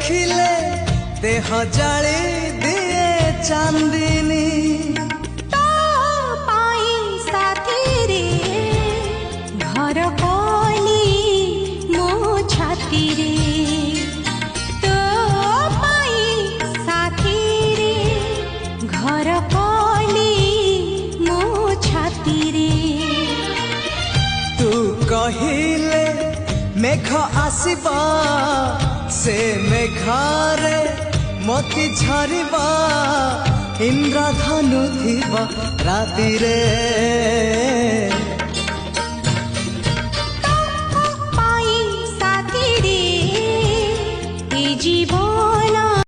ଦେଖିଲେ ଦେହ ଜାଳି ଦିଏ ଚାନ୍ଦିନୀ। ତୋ ପାଇଁ ସାଥିରେ ଘର କଲି ମୋ ଛାତିରେ। ତୋ ପାଇଁ ସାଥିରେ ଘର କଲି ମୋ ଛାତିରେ। ତୁ କହିଲେ মেঘ আসিব সে মেঘরে মতি ঝরিব ইন্দ্রধনু থিব রাতিরে।